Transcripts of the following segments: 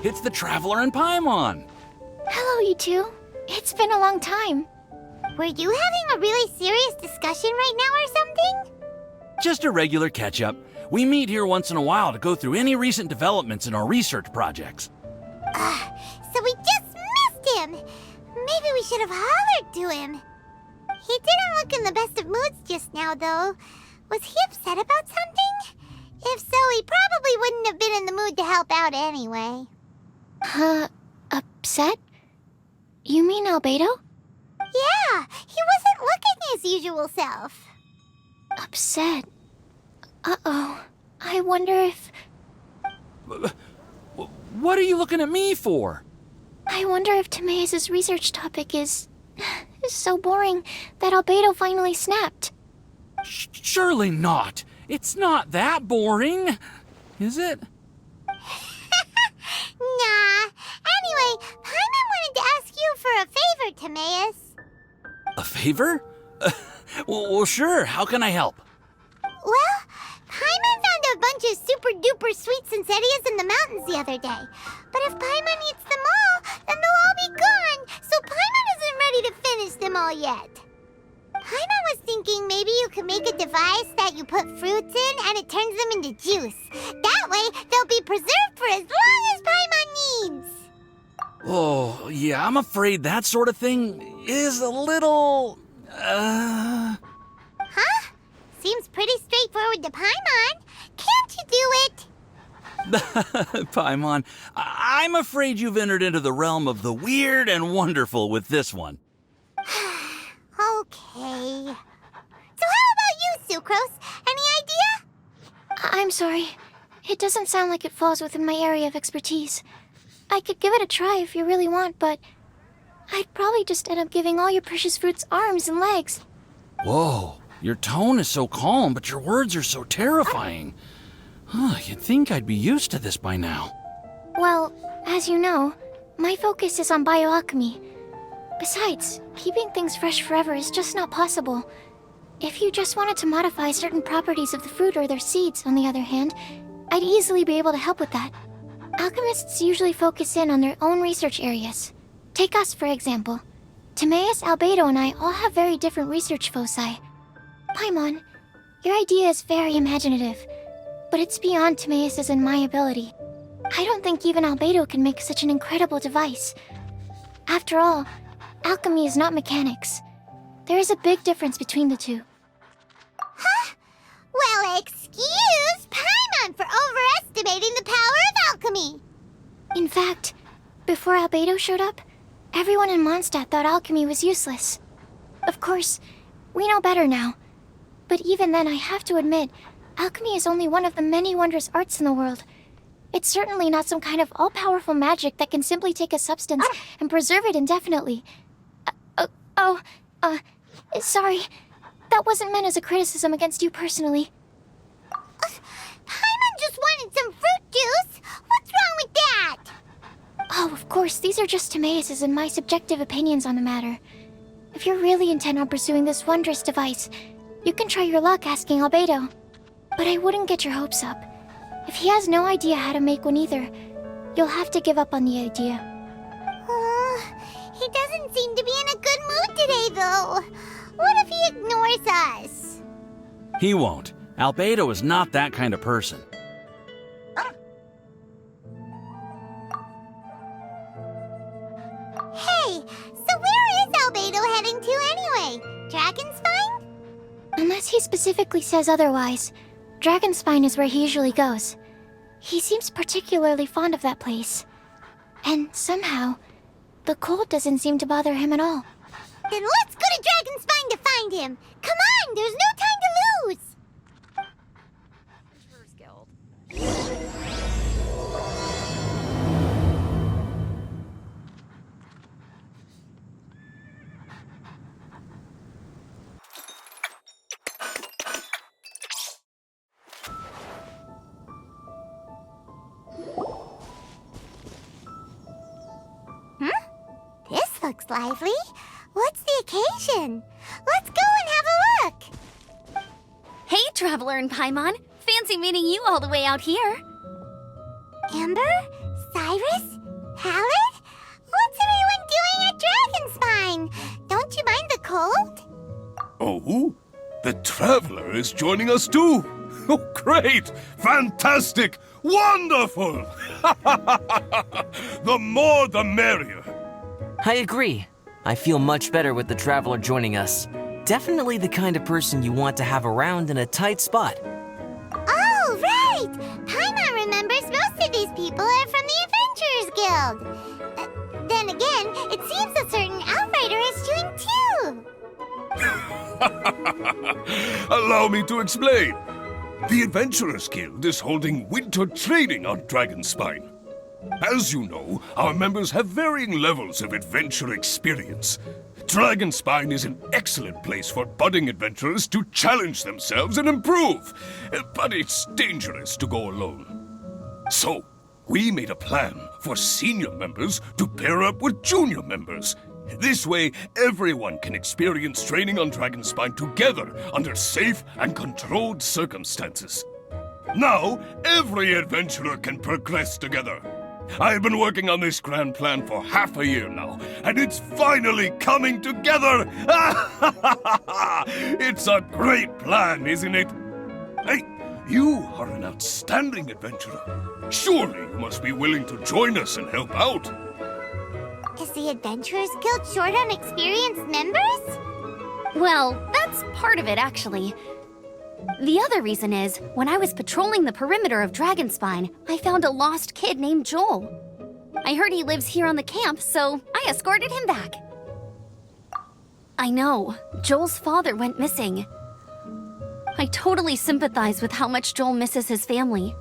it's the Traveler and Paimon. Hello, you two. It's been a long time. Were you having a really serious discussion right now or something? Just a regular catch-up. We meet here once in a while to go through any recent developments in our research projects. So we just missed him! Maybe we should have hollered to him. He didn't look in the best of moods just now, though. Was he upset about something? If so, he probably wouldn't have been in the mood to help out anyway. Upset? You mean Albedo? Yeah, he wasn't looking his usual self. Upset? Uh-oh. I wonder if... What are you looking at me for? I wonder if Timaeus' research topic is so boring that Albedo finally snapped. Surely not. It's not that boring, is it? Nah. Anyway, Paimon wanted to ask you for a favor, Timaeus. A favor? Well, sure. How can I help? Well, Paimon found a bunch of super-duper sweet Sincerias in the mountains the other day. But if Paimon eats them all, then they'll all be gone, so Paimon isn't ready to finish them all yet. Paimon was thinking maybe you could make a device that you put fruits in and it turns them into juice. That way, they'll be preserved for as long as Paimon needs. Oh, yeah, I'm afraid that sort of thing is a little... Huh? Seems pretty straightforward to Paimon. Can't you do it? Paimon, I'm afraid you've entered into the realm of the weird and wonderful with this one. Okay. So how about you, Sucrose? Any idea? I'm sorry. It doesn't sound like it falls within my area of expertise. I could give it a try if you really want, but I'd probably just end up giving all your precious fruits arms and legs. Whoa, your tone is so calm, but your words are so terrifying. You'd think I'd be used to this by now. Well, as you know, my focus is on bioalchemy. Besides, keeping things fresh forever is just not possible. If you just wanted to modify certain properties of the fruit or their seeds, on the other hand, I'd easily be able to help with that. Alchemists usually focus in on their own research areas. Take us, for example. Timaeus, Albedo, and I all have very different research foci. Paimon, your idea is very imaginative, but it's beyond Timaeus' and my ability. I don't think even Albedo can make such an incredible device. After all, alchemy is not mechanics. There is a big difference between the two. Huh? Well, excuse Paimon for overestimating the power of alchemy. In fact, before Albedo showed up, everyone in Mondstadt thought alchemy was useless. Of course, we know better now. But even then, I have to admit, alchemy is only one of the many wondrous arts in the world. It's certainly not some kind of all-powerful magic that can simply take a substance and preserve it indefinitely. Sorry. That wasn't meant as a criticism against you personally. Paimon just wanted some fruit juice. What's wrong with that? Oh, of course, these are just Timaeus' and my subjective opinions on the matter. If you're really intent on pursuing this wondrous device, you can try your luck asking Albedo. But I wouldn't get your hopes up. If he has no idea how to make one either, you'll have to give up on the idea. He doesn't seem to be in a good mood today, though. What if he ignores us? He won't. Albedo is not that kind of person. Hey, so where is Albedo heading to anyway? Dragonspine? Unless he specifically says otherwise, Dragonspine is where he usually goes. He seems particularly fond of that place. And somehow, the cold doesn't seem to bother him at all. Then let's go to Dragonspine to find him. Come on, there's no time to lose. This looks lively. What's the occasion? Let's go and have a look. Hey, Traveler and Paimon. Fancy meeting you all the way out here. Amber? Cyrus? Halid? What's everyone doing at Dragonspine? Don't you mind the cold? Oh? The Traveler is joining us too! Oh, great! Fantastic! Wonderful! The more the merrier! I agree. I feel much better with the Traveler joining us. Definitely the kind of person you want to have around in a tight spot. Oh, right! Paimon remembers most of these people are from the Adventurers Guild. Then again, it seems a certain Outrider is doing too. Allow me to explain. The Adventurers Guild is holding winter training on Dragonspine. As you know, our members have varying levels of adventure experience. Dragonspine is an excellent place for budding adventurers to challenge themselves and improve, but it's dangerous to go alone. So, we made a plan for senior members to pair up with junior members. This way, everyone can experience training on Dragonspine together under safe and controlled circumstances. Now, every adventurer can progress together. I've been working on this grand plan for half a year now, and it's finally coming together! It's a great plan, isn't it? Hey, you are an outstanding adventurer. Surely you must be willing to join us and help out. Is the Adventurers Guild short on experienced members? Well, that's part of it, actually. The other reason is, when I was patrolling the perimeter of Dragonspine, I found a lost kid named Joel. I heard he lives here on the camp, so I escorted him back. I know, Joel's father went missing. I totally sympathize with how much Joel misses his family.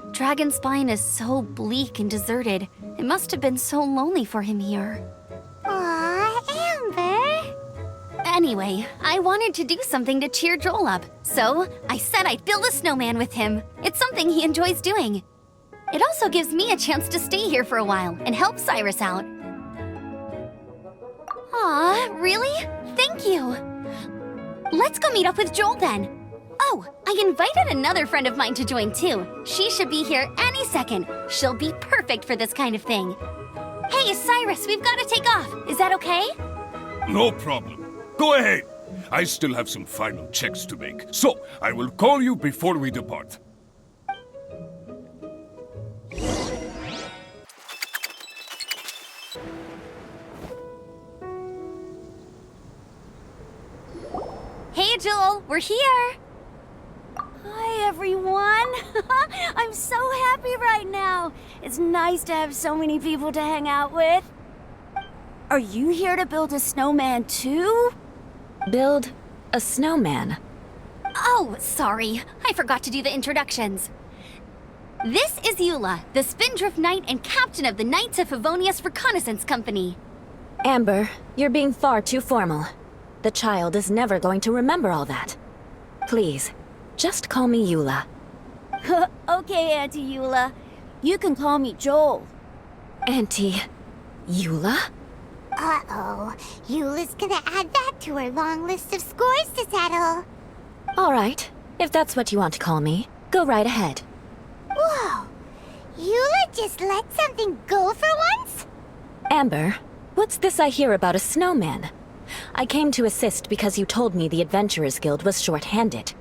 Dragonspine is so bleak and deserted. It must have been so lonely for him here. Aw, Amber. Anyway, I wanted to do something to cheer Joel up, so I said I'd build a snowman with him. It's something he enjoys doing. It also gives me a chance to stay here for a while and help Cyrus out. Aw, really? Thank you. Let's go meet up with Joel then. Oh, I invited another friend of mine to join too. She should be here any second. She'll be perfect for this kind of thing. Hey, Cyrus, we've got to take off. Is that okay? No problem. Go ahead. I still have some final checks to make, so I will call you before we depart. Hey, Joel, we're here. Hi, everyone. I'm so happy right now. It's nice to have so many people to hang out with. Are you here to build a snowman too? Build a snowman? Oh, sorry. I forgot to do the introductions. This is Eula, the Spindrift Knight and captain of the Knights of Favonius Reconnaissance Company. Amber, you're being far too formal. The child is never going to remember all that. Please, just call me Eula. Okay, Auntie Eula. You can call me Joel. Auntie Eula? Uh-oh. Eula's gonna add that to her long list of scores to settle. All right, if that's what you want to call me, go right ahead. Whoa. Eula just let something go for once? Amber, what's this I hear about a snowman? I came to assist because you told me the Adventurers Guild was short-handed.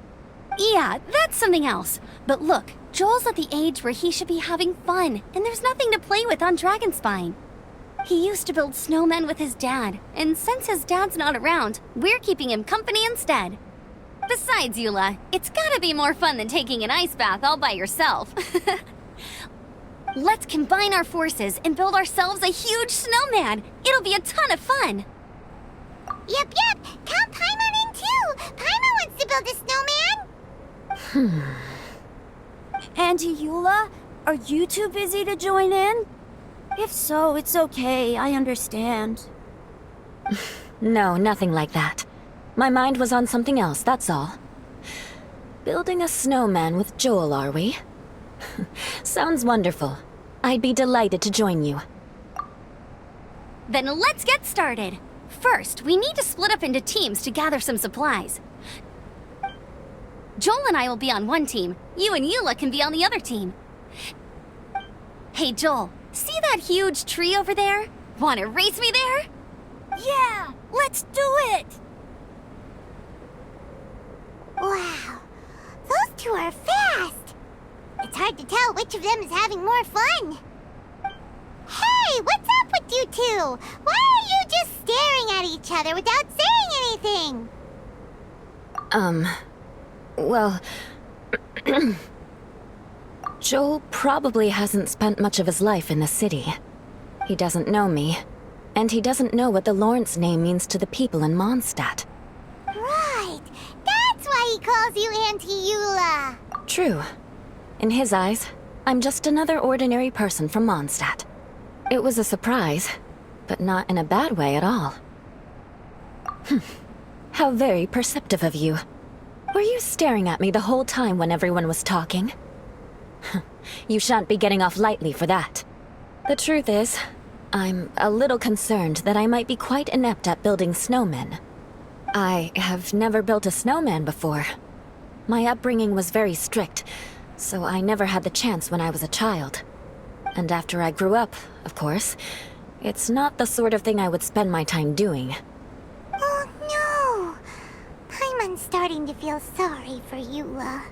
Yeah, that's something else. But look, Joel's at the age where he should be having fun, and there's nothing to play with on Dragonspine. He used to build snowmen with his dad, and since his dad's not around, we're keeping him company instead. Besides, Eula, it's gotta be more fun than taking an ice bath all by yourself. Let's combine our forces and build ourselves a huge snowman. It'll be a ton of fun. Yep. Count Paimon in too. Paimon wants to build a snowman. Auntie Eula, are you too busy to join in? If so, it's okay. I understand. No, nothing like that. My mind was on something else, that's all. Building a snowman with Joel, are we? Sounds wonderful. I'd be delighted to join you. Then let's get started. First, we need to split up into teams to gather some supplies. Joel and I will be on one team. You and Eula can be on the other team. Hey, Joel, See that huge tree over there? Wanna race me there? Yeah, let's do it! Wow, those two are fast. It's hard to tell which of them is having more fun. Hey, what's up with you two? Why are you just staring at each other without saying anything? Well... Joel probably hasn't spent much of his life in the city. He doesn't know me, and he doesn't know what the Lawrence name means to the people in Mondstadt. Right, that's why he calls you Auntie Eula. True. In his eyes, I'm just another ordinary person from Mondstadt. It was a surprise, but not in a bad way at all. How very perceptive of you. Were you staring at me the whole time when everyone was talking? You shan't be getting off lightly for that. The truth is, I'm a little concerned that I might be quite inept at building snowmen. I have never built a snowman before. My upbringing was very strict, so I never had the chance when I was a child. And after I grew up, of course, it's not the sort of thing I would spend my time doing. Oh no! Paimon's starting to feel sorry for Eula.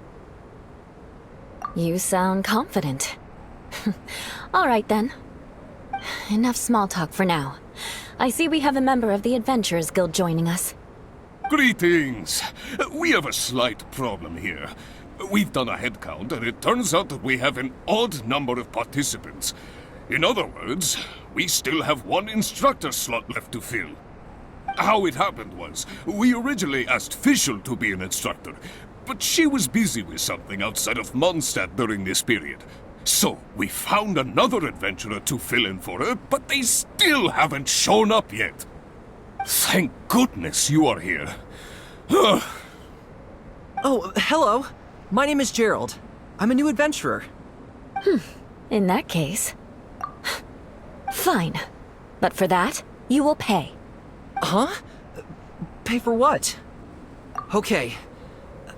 You sound confident. All right then. Enough small talk for now. I see we have a member of the Adventurers Guild joining us. Greetings. We have a slight problem here. We've done a head count, and it turns out that we have an odd number of participants. In other words, we still have one instructor slot left to fill. How it happened was, we originally asked Fischl to be an instructor, but she was busy with something outside of Mondstadt during this period. So, we found another adventurer to fill in for her, but they still haven't shown up yet. Thank goodness you are here. Oh, hello. My name is Gerald. I'm a new adventurer. In that case... Fine. But for that, you will pay. Huh? Pay for what? Okay.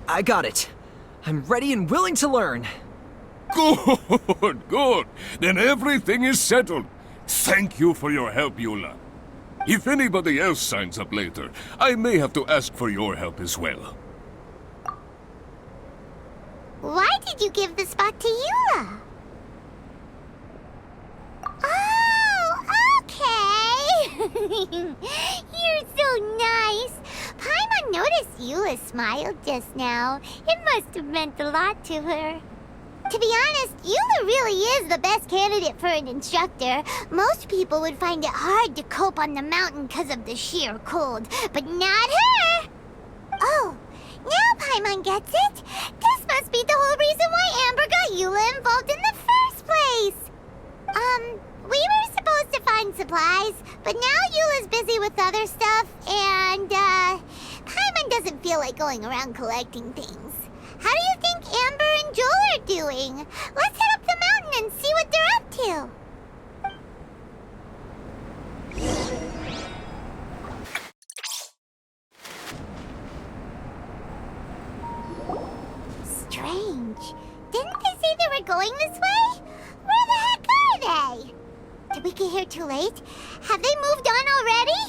I got it. I'm ready and willing to learn. Good, good. Then everything is settled. Thank you for your help, Eula. If anybody else signs up later, I may have to ask for your help as well. Why did you give the spot to Eula? Oh, okay. You're so nice. Paimon noticed Eula smiled just now. It must have meant a lot to her. To be honest, Eula really is the best candidate for an instructor. Most people would find it hard to cope on the mountain because of the sheer cold, but not her! Oh, now Paimon gets it. This must be the whole reason why Amber got Eula involved in the first place. We were supposed to find supplies, but now Eula's busy with other stuff, and, Paimon doesn't feel like going around collecting things. How do you think Amber and Joel are doing? Let's head up the mountain and see what they're up to. Strange. Didn't they say they were going this way? Where the heck are they? Did we get here too late? Have they moved on already?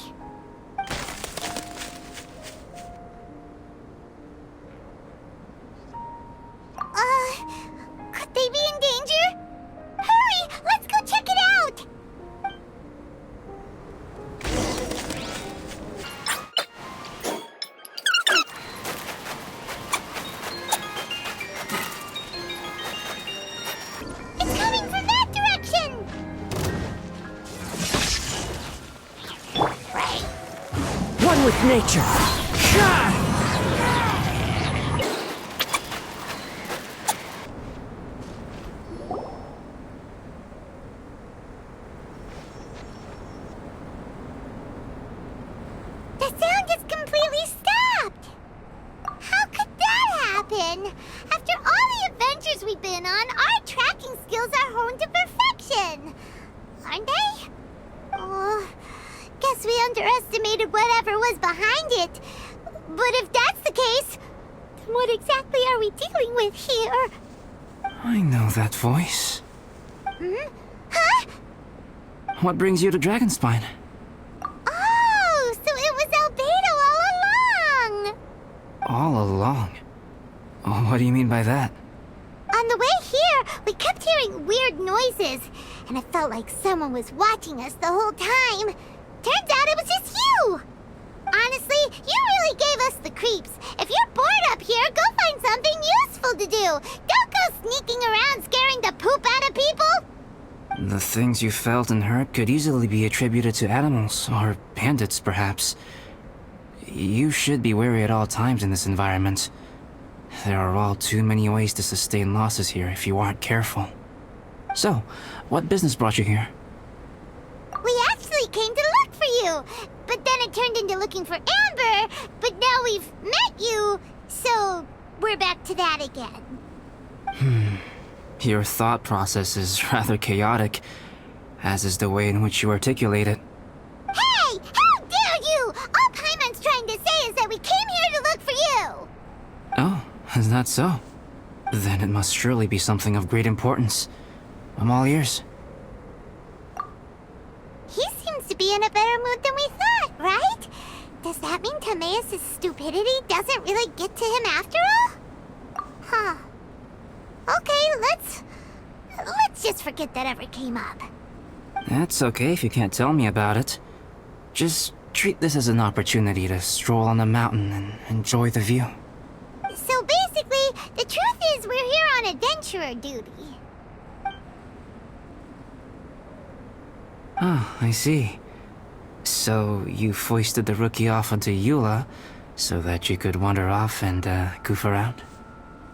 Could they be in danger? Hurry! Let's go check it out! It's coming from that direction! One with nature. The sound just completely stopped! How could that happen? After all the adventures we've been on, our tracking skills are honed to perfection! Aren't they? Oh, guess we underestimated whatever was behind it. But if that's the case, then what exactly are we dealing with here? I know that voice. Huh? What brings you to Dragonspine? Oh, so it was Albedo all along! All along? Oh, what do you mean by that? On the way here, we kept hearing weird noises, and it felt like someone was watching us the whole time. Turns out it was just you! Honestly, you really gave us the creeps. If you're bored up here, go find something useful to do. Don't go sneaking around scaring the poop out of people! The things you felt and heard could easily be attributed to animals, or bandits, perhaps. You should be wary at all times in this environment. There are all too many ways to sustain losses here if you aren't careful. So, what business brought you here? We actually came to look for you, but then it turned into looking for Amber, but now we've met you, so we're back to that again. Your thought process is rather chaotic, as is the way in which you articulate it. Hey! How dare you! All Paimon's trying to say is that we came here to look for you! Oh, is that so? Then it must surely be something of great importance. I'm all ears. He seems to be in a better mood than we thought, right? Does that mean Timaeus' stupidity doesn't really get to him after all? Huh. Okay, let's just forget that ever came up. That's okay if you can't tell me about it. Just treat this as an opportunity to stroll on the mountain and enjoy the view. So basically, the truth is we're here on adventurer duty. Oh, I see. So you foisted the rookie off onto Eula so that you could wander off and goof around?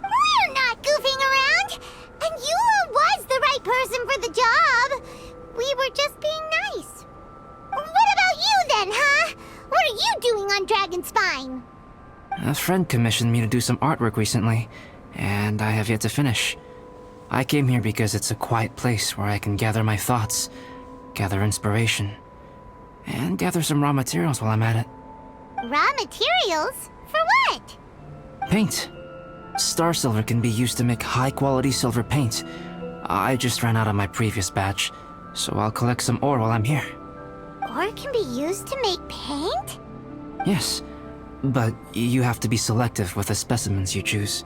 We're not goofing around! And Eula was the right person for the job! We were just being nice. What about you then, huh? What are you doing on Dragonspine? A friend commissioned me to do some artwork recently, and I have yet to finish. I came here because it's a quiet place where I can gather my thoughts, gather inspiration, and gather some raw materials while I'm at it. Raw materials? For what? Paint. Starsilver can be used to make high-quality silver paint. I just ran out of my previous batch, so I'll collect some ore while I'm here. Ore can be used to make paint? Yes, but you have to be selective with the specimens you choose.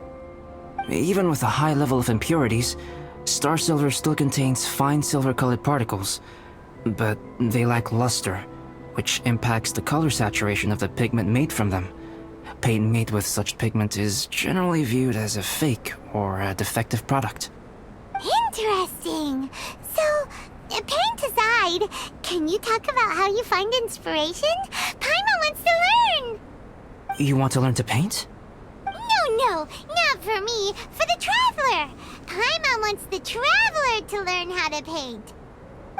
Even with a high level of impurities, Starsilver still contains fine silver-colored particles, but they lack luster, which impacts the color saturation of the pigment made from them. Paint made with such pigment is generally viewed as a fake or a defective product. Interesting. So, paint aside, can you talk about how you find inspiration? Paimon wants to learn! You want to learn to paint? No, not for me. For the Traveler. Paimon wants the Traveler to learn how to paint.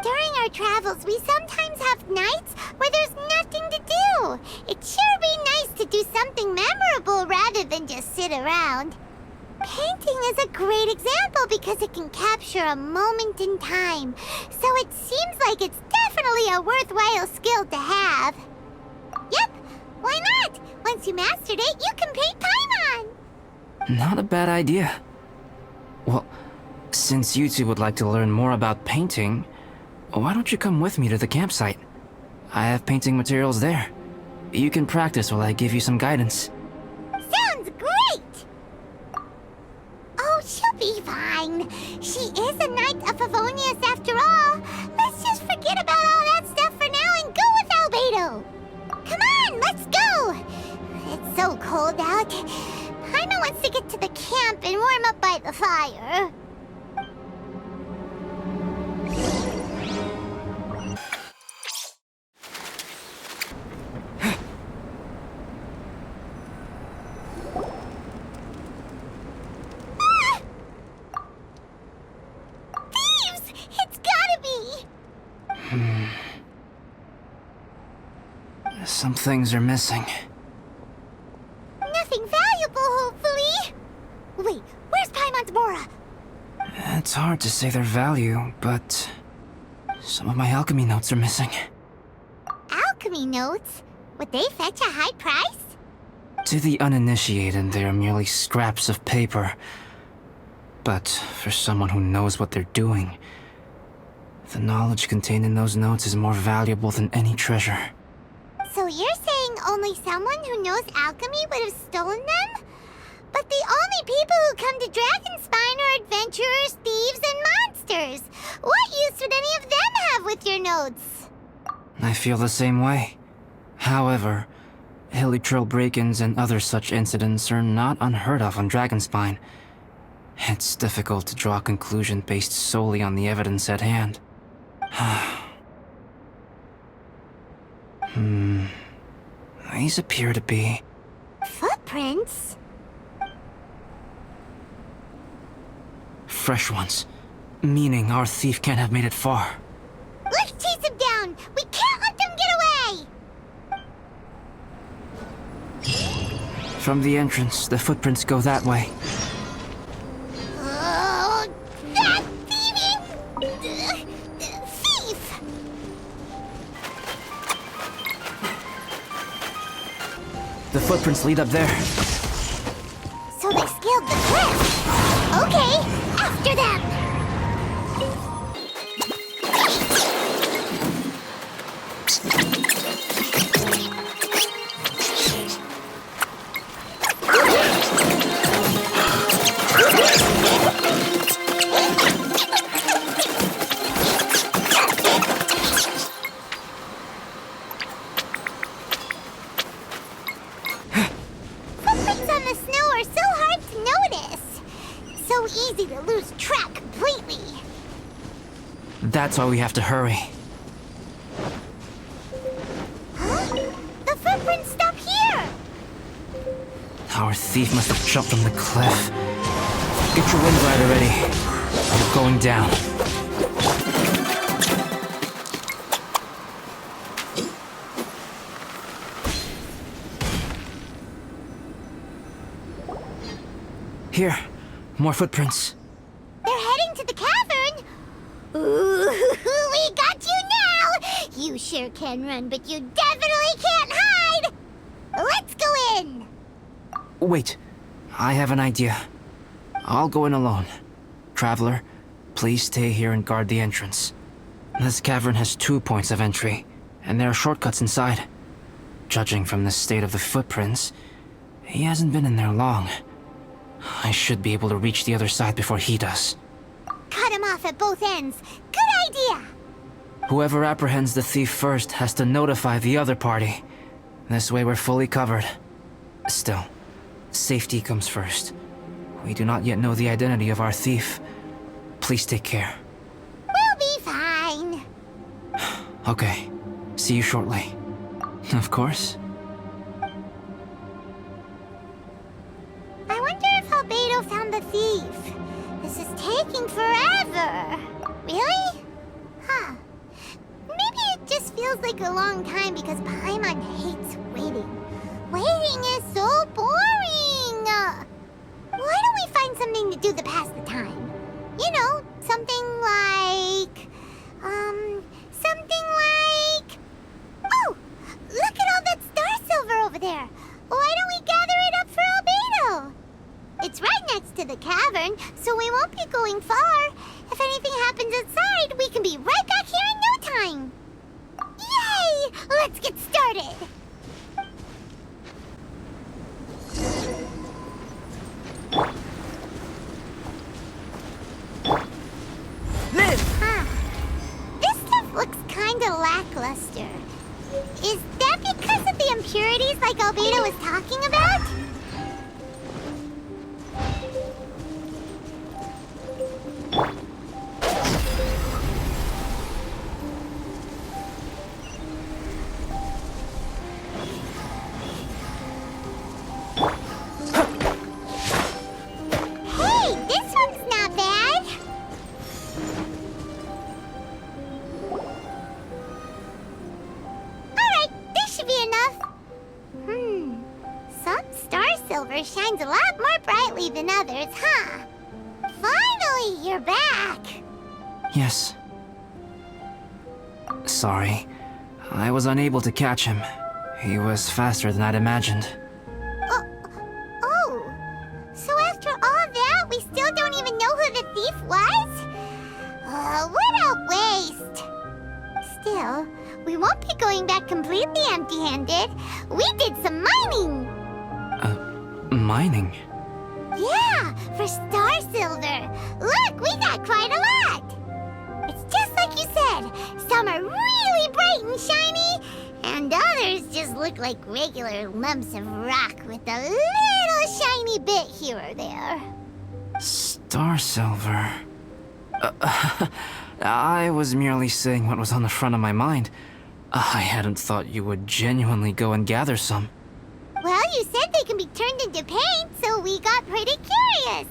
During our travels, we sometimes have nights where there's nothing to do. It'd sure be nice to do something memorable rather than just sit around. Painting is a great example because it can capture a moment in time. So it seems like it's definitely a worthwhile skill to have. Yep, why not? Once you mastered it, you can paint Paimon. Not a bad idea. Well, since you two would like to learn more about painting, why don't you come with me to the campsite? I have painting materials there. You can practice while I give you some guidance. Sounds great! Oh, she'll be fine. She is a Knight of Favonius after all. Let's just forget about all that stuff for now and go with Albedo. Come on, let's go! It's so cold out. Paimon wants to get to the camp and warm up by the fire. Some things are missing. Nothing valuable, hopefully. Wait, where's Paimon's Mora? It's hard to say their value, but some of my alchemy notes are missing. Alchemy notes? Would they fetch a high price? To the uninitiated, they are merely scraps of paper. But for someone who knows what they're doing, The knowledge contained in those notes is more valuable than any treasure. So you're saying only someone who knows alchemy would have stolen them? But the only people who come to Dragonspine are adventurers, thieves, and monsters. What use would any of them have with your notes? I feel the same way. However, hilly trail break-ins and other such incidents are not unheard of on Dragonspine. It's difficult to draw a conclusion based solely on the evidence at hand. These appear to be... Footprints? fresh ones. Meaning our thief can't have made it far. Let's chase him down! We can't let them get away! From the entrance, the footprints go that way. Oh, that thieving... thief! The footprints lead up there. So they scaled the cliff! Okay, after them! Footprints on the snow are so hard to notice. So easy to lose track completely. That's why we have to hurry. Huh? The footprints stop here! Our thief must have jumped from the cliff. Get your wind rider ready. We're going down. Here, more footprints. They're heading to the cavern! Ooh, we got you now! You sure can run, but you definitely can't hide! Let's go in! Wait, I have an idea. I'll go in alone. Traveler, please stay here and guard the entrance. This cavern has 2 points of entry, and there are shortcuts inside. Judging from the state of the footprints, he hasn't been in there long. I should be able to reach the other side before he does. Cut him off at both ends. Good idea! Whoever apprehends the thief first has to notify the other party. This way we're fully covered. Still, safety comes first. We do not yet know the identity of our thief. Please take care. We'll be fine. Okay, see you shortly. Of course. I wonder if Albedo found the thief. This is taking forever. Really? Huh. Maybe it just feels like a long time because Paimon hates waiting. Waiting is so boring. Why don't we find something to do to pass the time? You know, something like... Oh! Look at all that Starsilver over there! Why don't we gather it up for Albedo? It's right next to the cavern, so we won't be going far. If anything happens outside, we can be right back here in no time. Yay! Let's get started! Huh. This stuff looks kinda lackluster. Is that because of the impurities like Albedo was talking about? Hey, this one's not bad. Alright, this should be enough. Some Starsilver shines a lot more brightly than others, huh? Finally, you're back! Yes. Sorry. I was unable to catch him. He was faster than I'd imagined. Oh, so after all that, we still don't even know who the thief was? What a waste! Still, we won't be going back completely empty-handed. We did some mining! Mining? Yeah, for Starsilver. Look, we got quite a lot! It's just like you said. Some are really bright and shiny, and others just look like regular lumps of rock with a little shiny bit here or there. Starsilver. I was merely saying what was on the front of my mind. I hadn't thought you would genuinely go and gather some. Well, you said they can be turned into paint, so we got pretty curious.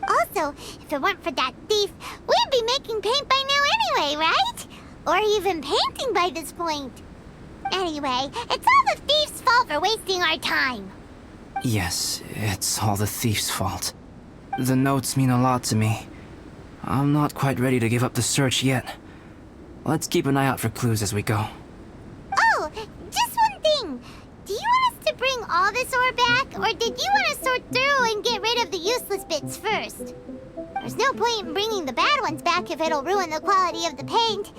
Also, if it weren't for that thief, we'd be making paint by now anyway, right? Or even painting by this point. Anyway, it's all the thief's fault for wasting our time. Yes, it's all the thief's fault. The notes mean a lot to me. I'm not quite ready to give up the search yet. Let's keep an eye out for clues as we go. Oh, just one thing. Do you want us to bring all this ore back, or did you want to sort through and get rid of the useless bits first? There's no point in bringing the bad ones back if it'll ruin the quality of the paint.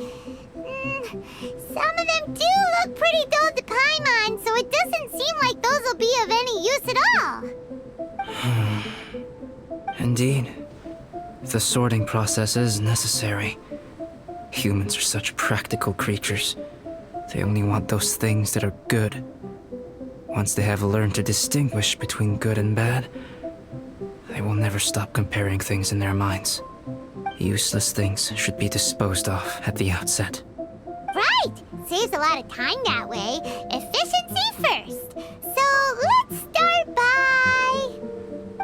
Some of them do look pretty dull to Paimon, so it doesn't seem like those will be of any use at all. Indeed. The sorting process is necessary. Humans are such practical creatures. They only want those things that are good. Once they have learned to distinguish between good and bad, they will never stop comparing things in their minds. Useless things should be disposed of at the outset. Right! Saves a lot of time that way. Efficiency first. So let's start by...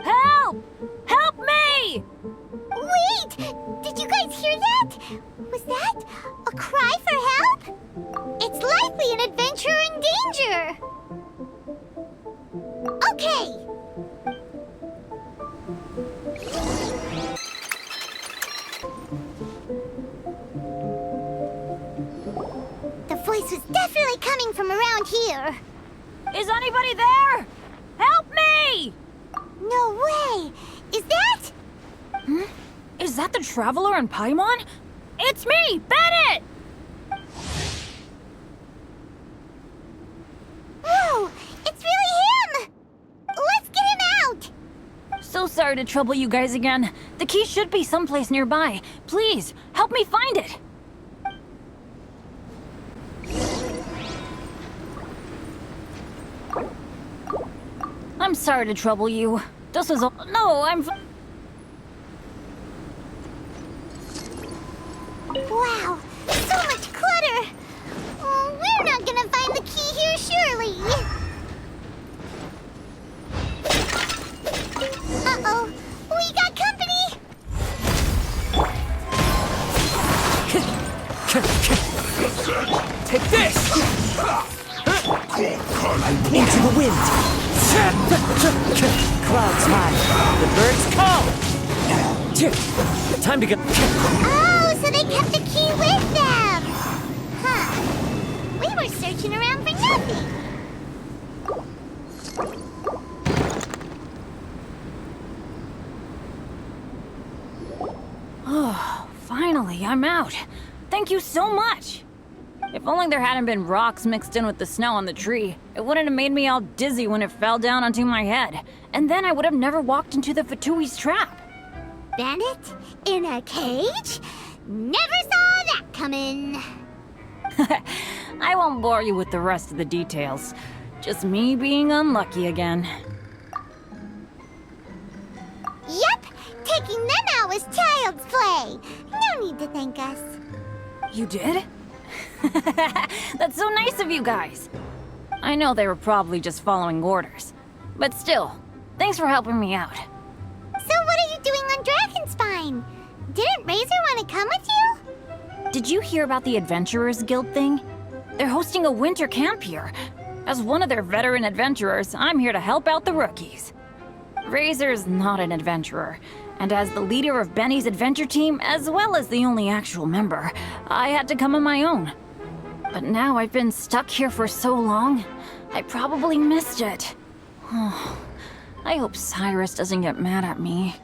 Help! Help me! Wait! Did you guys hear that? Was that a cry for help? It's likely an adventurer in danger. Okay. The voice was definitely coming from around here. Is anybody there? Help me! No way! Is that... Is that the Traveler in Paimon? It's me, Bennett! Whoa! It's really him! Let's get him out! So sorry to trouble you guys again. The key should be someplace nearby. Please, help me find it! I'm sorry to trouble you. This is all... No, Wow, so much clutter! Oh, we're not gonna find the key here, surely! Uh-oh, we got company! Take this! Into the wind! Clouds high, the birds call! Time to go. Oh, so they kept the key with them! Huh. We were searching around for nothing! Oh, finally, I'm out. Thank you so much. If only there hadn't been rocks mixed in with the snow on the tree, it wouldn't have made me all dizzy when it fell down onto my head. And then I would have never walked into the Fatui's trap. Bandit? In a cage? Never saw that coming! I won't bore you with the rest of the details. Just me being unlucky again. Yep! Taking them out was child's play! No need to thank us. You did? That's so nice of you guys. I know they were probably just following orders. But still, thanks for helping me out. So what are you doing on Dragonspine? Didn't Razor want to come with you? Did you hear about the Adventurers Guild thing? They're hosting a winter camp here. As one of their veteran adventurers, I'm here to help out the rookies. Razor's not an adventurer, and as the leader of Benny's adventure team, as well as the only actual member, I had to come on my own. But now I've been stuck here for so long, I probably missed it. Oh, I hope Cyrus doesn't get mad at me.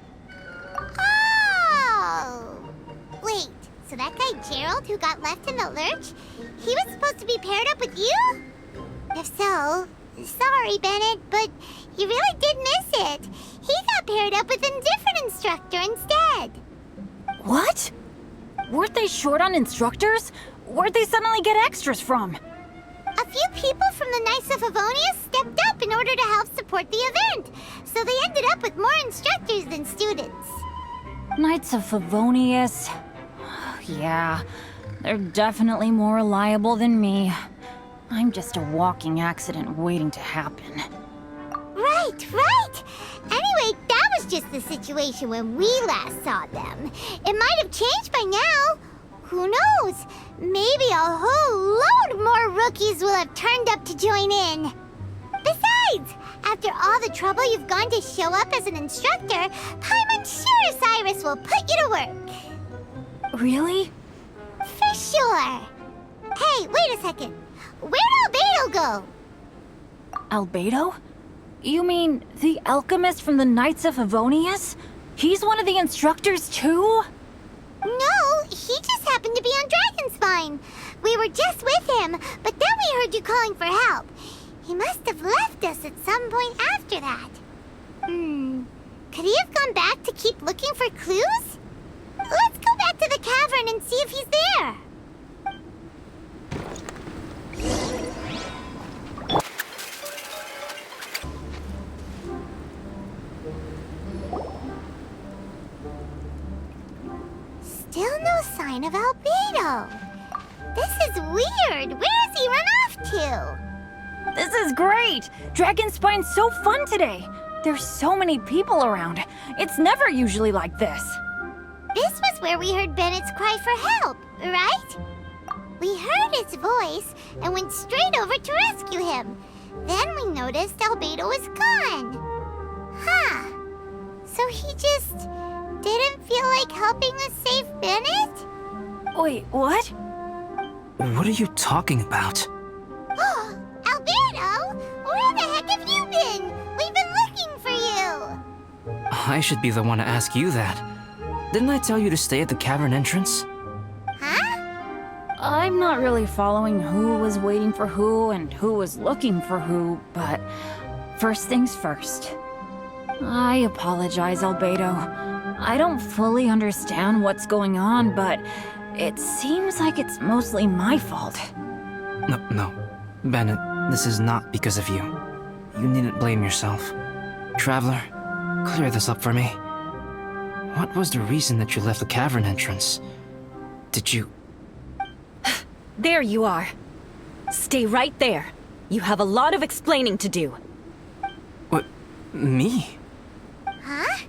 Oh! Wait, So that guy Gerald who got left in the lurch, he was supposed to be paired up with you? If so, sorry, Bennett, but you really did miss it. He got paired up with a different instructor instead. What? Weren't they short on instructors? Where'd they suddenly get extras from? A few people from the Knights of Favonius stepped up in order to help support the event, so they ended up with more instructors than students. Knights of Favonius. Yeah, they're definitely more reliable than me. I'm just a walking accident waiting to happen. Right. Anyway, that was just the situation when we last saw them. It might have changed by now. Who knows? Maybe a whole load more rookies will have turned up to join in. Besides, after all the trouble you've gone to show up as an instructor, Paimon's sure Cyrus will put you to work. Really? For sure. Hey, wait a second. Where'd Albedo go? Albedo? You mean the alchemist from the Knights of Favonius? He's one of the instructors too? No, he just happened to be on Dragonspine. We were just with him, but then we heard you calling for help. He must have left us at some point after that. Could he have gone back to keep looking for clues? Let's go back to the cavern and see if he's there. Still no sign of Albedo. This is weird. Where has he run off to? This is great! Dragonspine's so fun today! There's so many people around. It's never usually like this. This was where we heard Bennett's cry for help, right? We heard his voice and went straight over to rescue him. Then we noticed Albedo was gone. Huh. So he just didn't feel like helping us save Bennett? Wait, what? What are you talking about? Oh, Albedo! Where the heck have you been? We've been looking for you! I should be the one to ask you that. Didn't I tell you to stay at the cavern entrance? Huh? I'm not really following who was waiting for who and who was looking for who, but first things first. I apologize, Albedo. I don't fully understand what's going on, but it seems like it's mostly my fault. No. Bennett, this is not because of you. You needn't blame yourself. Traveler, clear this up for me. What was the reason that you left the cavern entrance? Did you... There you are. Stay right there. You have a lot of explaining to do. What? Me? Huh?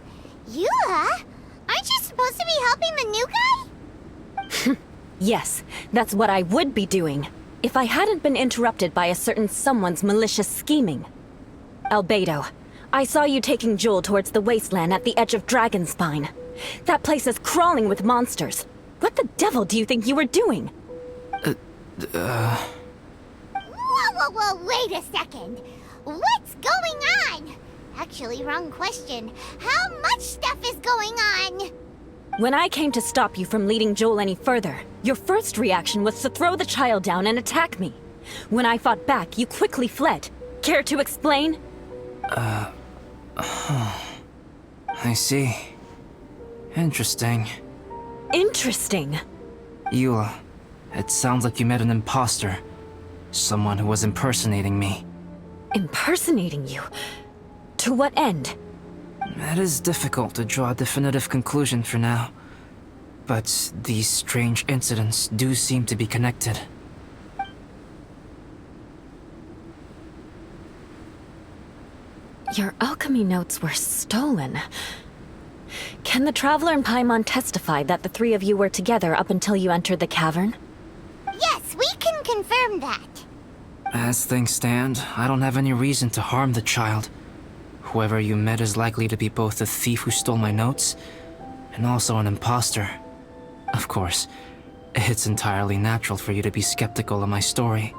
Eula? Aren't you supposed to be helping the new guy? Yes, that's what I would be doing, if I hadn't been interrupted by a certain someone's malicious scheming. Albedo, I saw you taking Joel towards the wasteland at the edge of Dragonspine. That place is crawling with monsters. What the devil do you think you were doing? Whoa, wait a second. What's going on? Actually, wrong question. How much stuff is going on? When I came to stop you from leading Joel any further, your first reaction was to throw the child down and attack me. When I fought back, you quickly fled. Care to explain? I see. Interesting. Interesting. Eula, it sounds like you met an imposter. Someone who was impersonating me. Impersonating you? To what end? It is difficult to draw a definitive conclusion for now. But these strange incidents do seem to be connected. Your alchemy notes were stolen. Can the Traveler and Paimon testify that the three of you were together up until you entered the cavern? Yes, we can confirm that. As things stand, I don't have any reason to harm the child. Whoever you met is likely to be both the thief who stole my notes, and also an imposter. Of course, it's entirely natural for you to be skeptical of my story.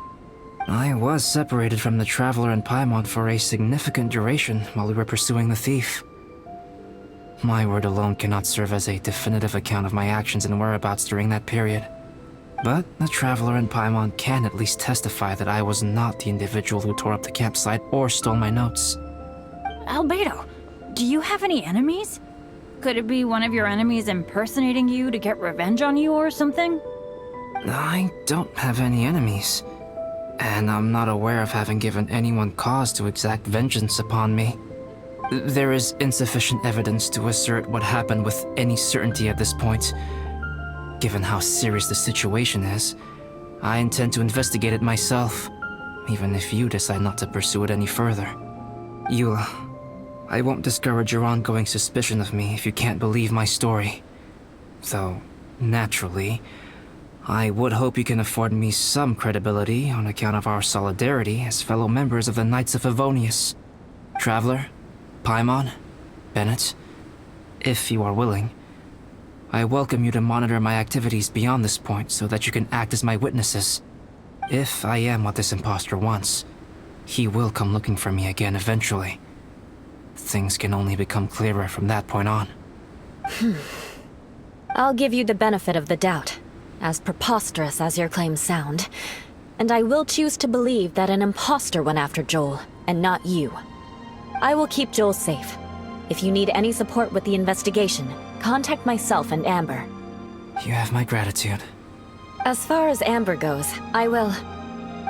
I was separated from the Traveler and Paimon for a significant duration while we were pursuing the thief. My word alone cannot serve as a definitive account of my actions and whereabouts during that period. But the Traveler and Paimon can at least testify that I was not the individual who tore up the campsite or stole my notes. Albedo, do you have any enemies? Could it be one of your enemies impersonating you to get revenge on you or something? I don't have any enemies, and I'm not aware of having given anyone cause to exact vengeance upon me. There is insufficient evidence to assert what happened with any certainty at this point. Given how serious the situation is, I intend to investigate it myself, even if you decide not to pursue it any further. Eula, I won't discourage your ongoing suspicion of me if you can't believe my story. Though, naturally, I would hope you can afford me some credibility on account of our solidarity as fellow members of the Knights of Favonius. Traveler, Paimon, Bennett, if you are willing, I welcome you to monitor my activities beyond this point so that you can act as my witnesses. If I am what this imposter wants, he will come looking for me again eventually. Things can only become clearer from that point on. I'll give you the benefit of the doubt, as preposterous as your claims sound. And I will choose to believe that an imposter went after Joel, and not you. I will keep Joel safe. If you need any support with the investigation, contact myself and Amber. You have my gratitude. As far as Amber goes, I will...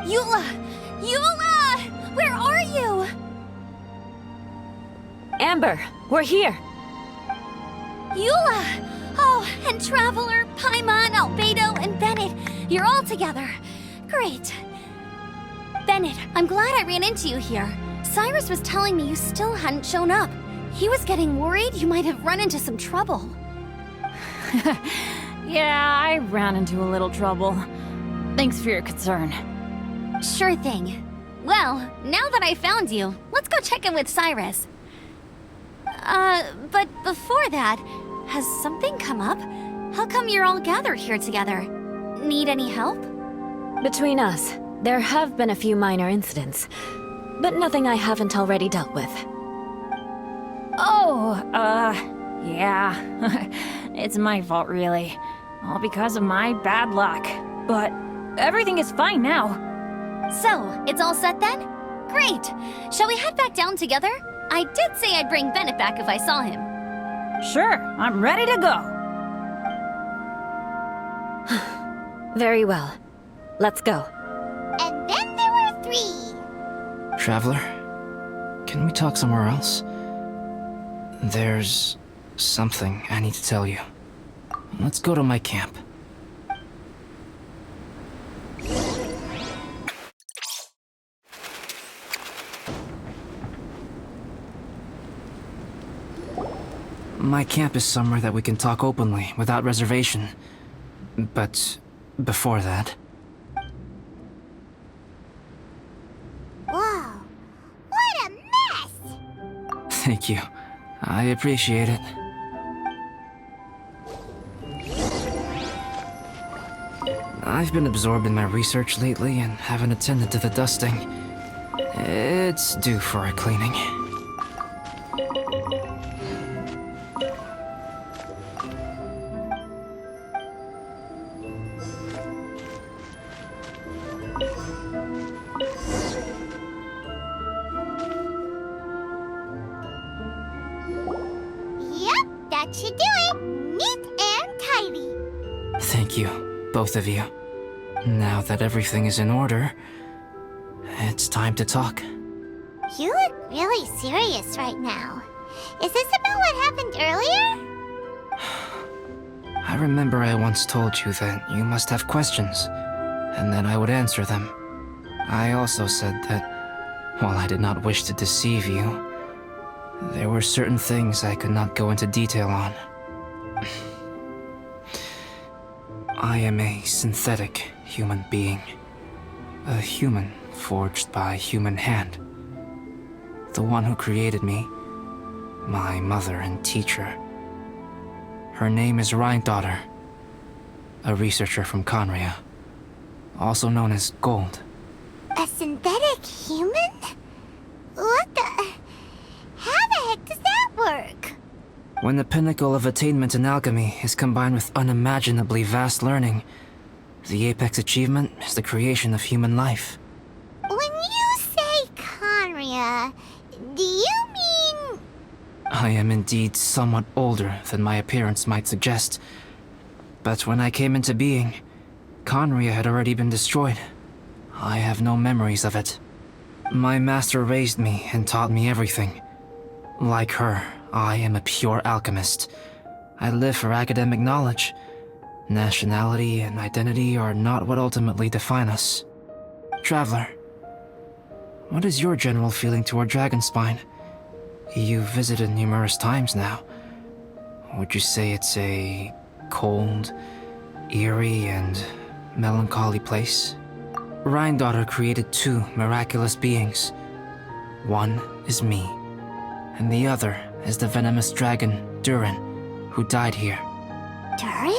Eula! Eula! Where are you? Amber, we're here! Eula! Oh, and Traveler, Paimon, Albedo, and Bennett, you're all together. Great. Bennett, I'm glad I ran into you here. Cyrus was telling me you still hadn't shown up. He was getting worried you might have run into some trouble. Yeah, I ran into a little trouble. Thanks for your concern. Sure thing. Well, now that I found you, let's go check in with Cyrus. But before that, has something come up? How come you're all gathered here together? Need any help? Between us, there have been a few minor incidents, but nothing I haven't already dealt with. Oh, yeah. It's my fault, really. All because of my bad luck. But everything is fine now. So, it's all set then? Great! Shall we head back down together? I did say I'd bring Bennett back if I saw him. Sure, I'm ready to go. Very well. Let's go. And then there were 3. Traveler, can we talk somewhere else? There's something I need to tell you. Let's go to my camp. My camp is somewhere that we can talk openly, without reservation. But before that... Whoa, what a mess! Thank you. I appreciate it. I've been absorbed in my research lately and haven't attended to the dusting. It's due for a cleaning. Yep, that should do it. Neat and tidy. Thank you, both of you. Now that everything is in order, it's time to talk. You look really serious right now. Is this about what happened earlier? I remember I once told you that you must have questions, and that I would answer them. I also said that, while I did not wish to deceive you, there were certain things I could not go into detail on. I am a synthetic human being. A human forged by human hand. The one who created me, my mother and teacher. Her name is Rhine-daughter, a researcher from Conria, also known as Gold. A synthetic human? What the... How the heck does that work? When the pinnacle of attainment in alchemy is combined with unimaginably vast learning, the apex achievement is the creation of human life. When you say Conria, do you mean... I am indeed somewhat older than my appearance might suggest. But when I came into being, Conria had already been destroyed. I have no memories of it. My master raised me and taught me everything. Like her, I am a pure alchemist. I live for academic knowledge. Nationality and identity are not what ultimately define us. Traveler, what is your general feeling toward Dragonspine? You've visited numerous times now. Would you say it's a cold, eerie, and melancholy place? Rhine-daughter created two miraculous beings. One is me, and the other is the venomous dragon, Durin, who died here. Durin?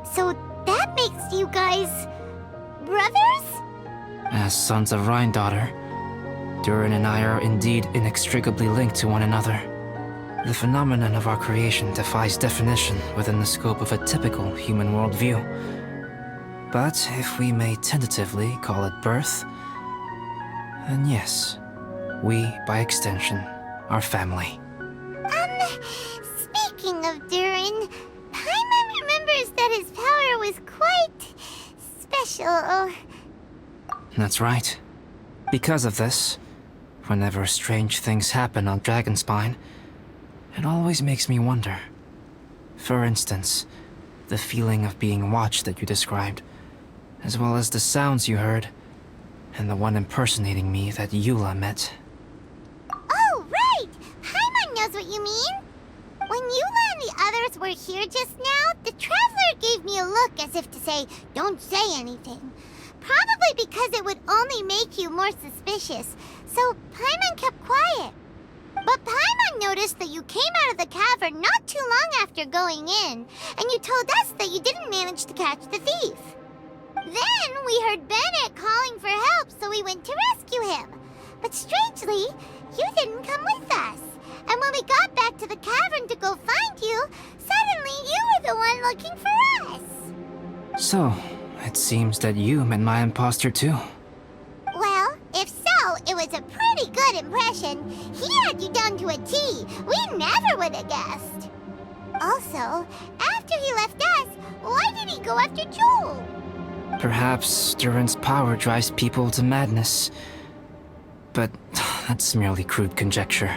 So that makes you guys... brothers? As sons of Rhine-daughter, Durin and I are indeed inextricably linked to one another. The phenomenon of our creation defies definition within the scope of a typical human worldview. But if we may tentatively call it birth, then yes, we, by extension, are family. Speaking of Durin, Paimon remembers that his power was quite... special. That's right. Because of this, whenever strange things happen on Dragonspine, it always makes me wonder. For instance, the feeling of being watched that you described, as well as the sounds you heard, and the one impersonating me that Eula met. Oh, right! Paimon knows what you mean! When Eula and the others were here just now, the Traveler gave me a look as if to say, don't say anything. Probably because it would only make you more suspicious, so Paimon kept quiet. But Paimon noticed that you came out of the cavern not too long after going in, and you told us that you didn't manage to catch the thief. Then we heard Bennett calling for help, so we went to rescue him. But strangely, you didn't come with us. And when we got back to the cavern to go find you, suddenly you were the one looking for us. So, it seems that you met my imposter too. Well, if so, it was a pretty good impression. He had you down to a T. We never would have guessed. Also, after he left us, why did he go after Joel? Perhaps Durin's power drives people to madness. But that's merely crude conjecture.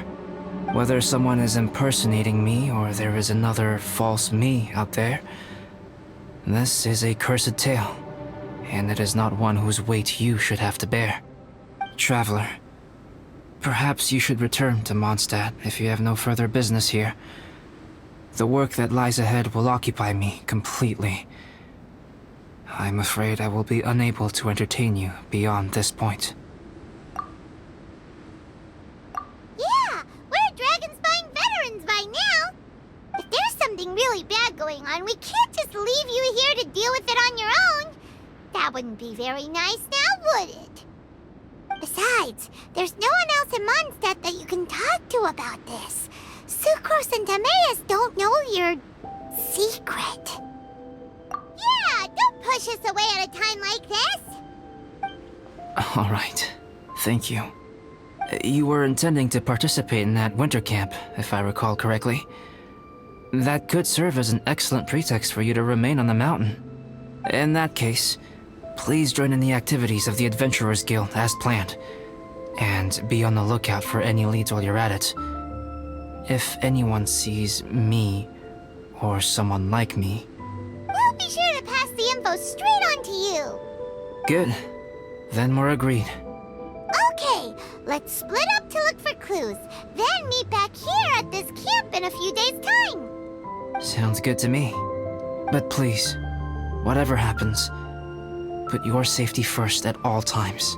Whether someone is impersonating me or there is another false me out there, this is a cursed tale, and it is not one whose weight you should have to bear. Traveler, perhaps you should return to Mondstadt if you have no further business here. The work that lies ahead will occupy me completely. I'm afraid I will be unable to entertain you beyond this point. Yeah, we're Dragonspine veterans by now. If there's something really bad going on, we can't just leave you here to deal with it on your own. That wouldn't be very nice now, would it? Besides, there's no one else in Mondstadt that you can talk to about this. Sucrose and Timaeus don't know your secret. Yeah, don't push us away at a time like this. All right. Thank you. You were intending to participate in that winter camp, if I recall correctly. That could serve as an excellent pretext for you to remain on the mountain. In that case, please join in the activities of the Adventurers Guild as planned, and be on the lookout for any leads while you're at it. If anyone sees me, or someone like me... We'll be sure to pass the info straight on to you. Good. Then we're agreed. Okay, let's split up to look for clues, then meet back here at this camp in a few days' time. Sounds good to me. But please, whatever happens, put your safety first at all times.